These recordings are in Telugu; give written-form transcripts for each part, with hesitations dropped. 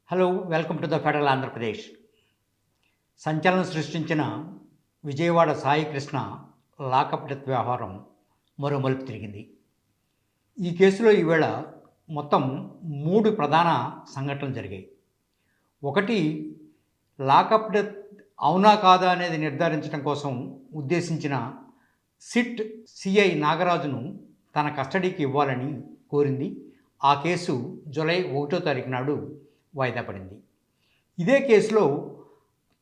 Hello, welcome to the federal Andhra Pradesh. సంచలనం సృష్టించిన విజయవాడ సాయి కృష్ణ లాకప్ డెత్ వ్యవహారం మరో మలుపు తిరిగింది. ఈ కేసులో ఈవేళ మొత్తం 3 ప్రధాన సంఘటనలు జరిగాయి. ఒకటి, లాకప్ డెత్ అవునా కాదా అనేది నిర్ధారించడం కోసం ఉద్దేశించిన సిట్ సిఐ నాగరాజును తన కస్టడీకి ఇవ్వాలని కోరింది. ఆ కేసు జూలై 1వ తారీఖు నాడు వాయిదా పడింది. ఇదే కేసులో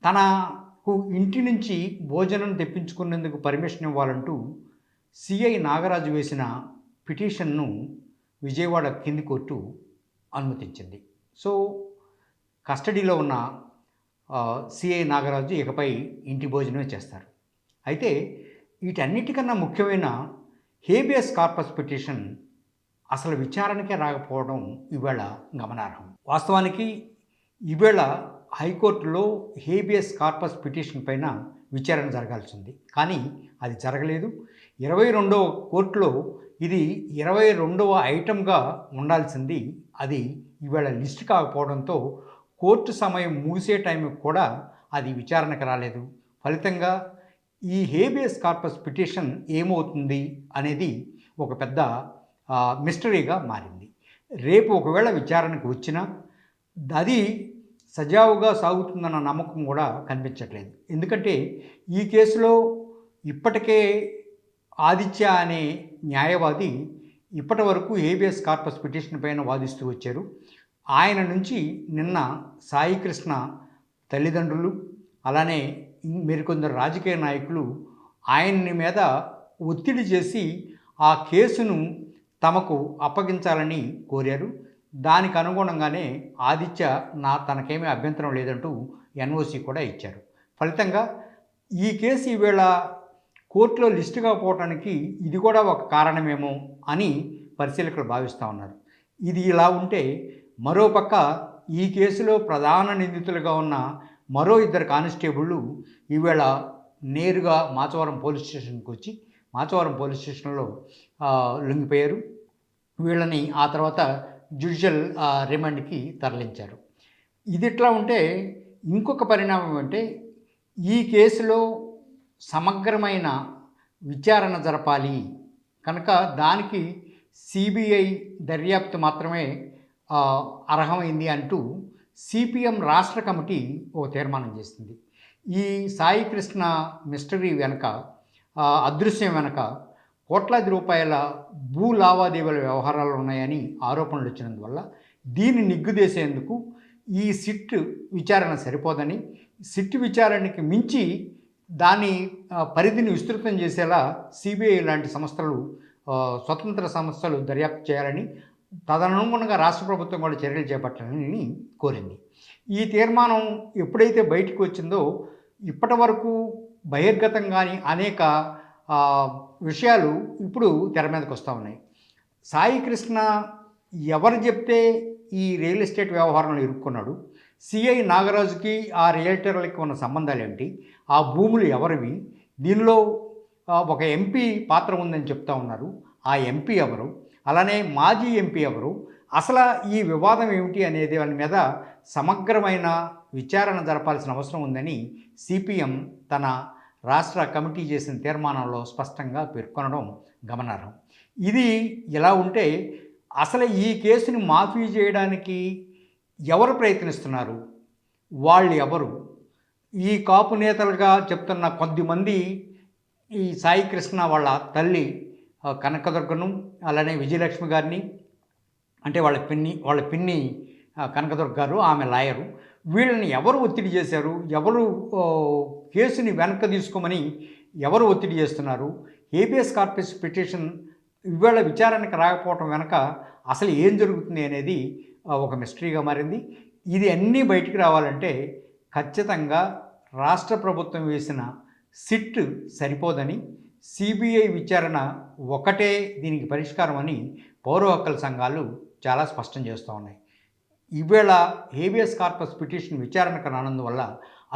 తనకు ఇంటి నుంచి భోజనం తెప్పించుకునేందుకు పర్మిషన్ ఇవ్వాలంటూ సిఐ నాగరాజు వేసిన పిటిషన్ను విజయవాడ కింది కోర్టు అనుమతించింది. సో కస్టడీలో ఉన్న సిఐ నాగరాజు ఇకపై ఇంటి భోజనమే చేస్తారు. అయితే వీటన్నిటికన్నా ముఖ్యమైన హేబియస్ కార్పస్ పిటిషన్ అసలు విచారణకే రాకపోవడం ఈవేళ గమనార్హం. వాస్తవానికి ఈవేళ హైకోర్టులో హేబియస్ కార్పస్ పిటిషన్ పైన విచారణ జరగాల్సింది, కానీ అది జరగలేదు. 22వ కోర్టులో ఇది 22వ ఐటమ్గా ఉండాల్సింది. అది ఈవేళ లిస్ట్ కాకపోవడంతో కోర్టు సమయం ముగిసే టైంకి కూడా అది విచారణకు రాలేదు. ఫలితంగా ఈ హేబియస్ కార్పస్ పిటిషన్ ఏమవుతుంది అనేది ఒక పెద్ద మిస్టరీగా మారింది. రేపు ఒకవేళ విచారణకు వచ్చినా అది సజావుగా సాగుతుందన్న నమ్మకం కూడా కనిపించట్లేదు. ఎందుకంటే ఈ కేసులో ఇప్పటికే ఆదిత్య అనే న్యాయవాది ఇప్పటి వరకు హేబియస్ కార్పస్ పిటిషన్ పైన వాదిస్తూ వచ్చారు. ఆయన నుంచి నిన్న సాయి కృష్ణ తల్లిదండ్రులు, అలానే మరికొందరు రాజకీయ నాయకులు ఆయన్ని మీద ఒత్తిడి చేసి ఆ కేసును తమకు అప్పగించాలని కోరారు. దానికి అనుగుణంగానే ఆదిత్య తనకేమీ అభ్యంతరం లేదంటూ ఎన్ఓసి కూడా ఇచ్చారు. ఫలితంగా ఈ కేసు ఈవేళ కోర్టులో లిస్టు కాకపోవడానికి ఇది కూడా ఒక కారణమేమో అని పరిశీలకులు భావిస్తూ ఉన్నారు. ఇది ఇలా ఉంటే మరోపక్క ఈ కేసులో ప్రధాన నిందితులుగా ఉన్న మరో 2 కానిస్టేబుళ్ళు ఈవేళ నేరుగా మాచవరం పోలీస్ స్టేషన్కి వచ్చి మాచవరం పోలీస్ స్టేషన్లో లొంగిపోయారు. వీళ్ళని ఆ తర్వాత జ్యుడిషియల్ రిమాండ్కి తరలించారు. ఇది ఇట్లా ఉంటే ఇంకొక పరిణామం అంటే ఈ కేసులో సమగ్రమైన విచారణ జరపాలి కనుక దానికి సిబిఐ దర్యాప్తు మాత్రమే అర్హమైంది అంటూ సిపిఎం రాష్ట్ర కమిటీ ఓ తీర్మానం చేసింది. ఈ సాయి కృష్ణ మిస్టరీ వెనక, అదృశ్యం వెనక కోట్లాది రూపాయల భూ లావాదేవీల వ్యవహారాలు ఉన్నాయని ఆరోపణలు వచ్చినందువల్ల దీన్ని నిగ్గుదేసేందుకు ఈ సిట్ విచారణ సరిపోదని, సిట్ విచారణకి మించి దాని పరిధిని విస్తృతం చేసేలా సిబిఐ లాంటి సంస్థలు, స్వతంత్ర సంస్థలు దర్యాప్తు చేయాలని, తదనుగుణంగా రాష్ట్ర ప్రభుత్వం కూడా చర్యలు చేపట్టాలని కోరింది. ఈ తీర్మానం ఎప్పుడైతే బయటకు వచ్చిందో ఇప్పటి వరకు బహిర్గతంగాని అనేక విషయాలు ఇప్పుడు తెర మీదకి వస్తూ ఉన్నాయి. సాయి కృష్ణ ఎవరు చెప్తే ఈ రియల్ ఎస్టేట్ వ్యవహారంలో ఇరుక్కున్నాడు, సిఐ నాగరాజుకి ఆ రియల్టర్లకి ఉన్న సంబంధాలు ఏంటి, ఆ భూములు ఎవరివి, దీనిలో ఒక ఎంపీ పాత్ర ఉందని చెప్తా ఉన్నారు, ఆ ఎంపీ ఎవరు, అలానే మాజీ ఎంపీ ఎవరు, అసలు ఈ వివాదం ఏమిటి అనేది దాని మీద సమగ్రమైన విచారణ జరపాల్సిన అవసరం ఉందని సిపిఎం తన రాష్ట్ర కమిటీ చేసిన తీర్మానంలో స్పష్టంగా పేర్కొనడం గమనార్హం. ఇది ఇలా ఉంటే అసలు ఈ కేసుని మాఫీ చేయడానికి ఎవరు ప్రయత్నిస్తున్నారు, వాళ్ళు ఎవరు? ఈ కాపు నేతలుగా చెప్తున్న కొద్దిమంది ఈ సాయి కృష్ణ వాళ్ళ తల్లి కనకదుర్గను, అలానే విజయలక్ష్మి గారిని, అంటే వాళ్ళ పిన్ని కనకదుర్గ గారు, ఆమె లాయరు, వీళ్ళని ఎవరు ఒత్తిడి చేశారు, ఎవరు కేసుని వెనక్కి తీసుకోమని ఎవరు ఒత్తిడి చేస్తున్నారు, హేబియస్ కార్పస్ పిటిషన్ ఇవాళ విచారణకు రాకపోవటం వెనక అసలు ఏం జరుగుతుంది అనేది ఒక మిస్టరీగా మారింది. ఇది అన్నీ బయటికి రావాలంటే ఖచ్చితంగా రాష్ట్ర ప్రభుత్వం వేసిన సిట్ సరిపోదని, సిబిఐ విచారణ ఒకటే దీనికి పరిష్కారం అని పౌర హక్కుల సంఘాలు చాలా స్పష్టం చేస్తూ ఉన్నాయి. ఈవేళ హేబియస్ కార్పస్ పిటిషన్ విచారణకు రానందువల్ల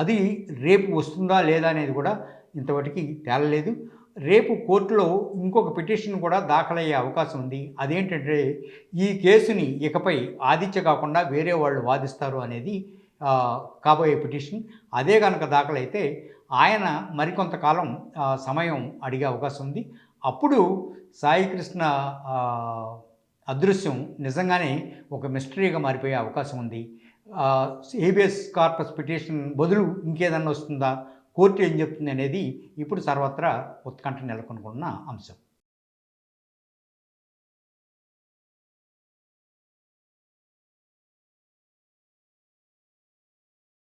అది రేపు వస్తుందా లేదా అనేది కూడా ఇంతవరకు తేలలేదు. రేపు కోర్టులో ఇంకొక పిటిషన్ కూడా దాఖలయ్యే అవకాశం ఉంది. అదేంటంటే ఈ కేసుని ఇకపై ఆదిత్య కాకుండా వేరే వాళ్ళు వాదిస్తారు అనేది కాబోయే పిటిషన్. అదే కనుక దాఖలైతే ఆయన మరికొంతకాలం సమయం అడిగే అవకాశం ఉంది. అప్పుడు సాయికృష్ణ అదృశ్యం నిజంగానే ఒక మిస్టరీగా మారిపోయే అవకాశం ఉంది. హేబియస్ కార్పస్ పిటిషన్ బదులు ఇంకేదన్నా వస్తుందా, కోర్టు ఏం చెప్తుంది అనేది ఇప్పుడు సర్వత్రా ఉత్కంఠ నెలకొనుకున్న అంశం.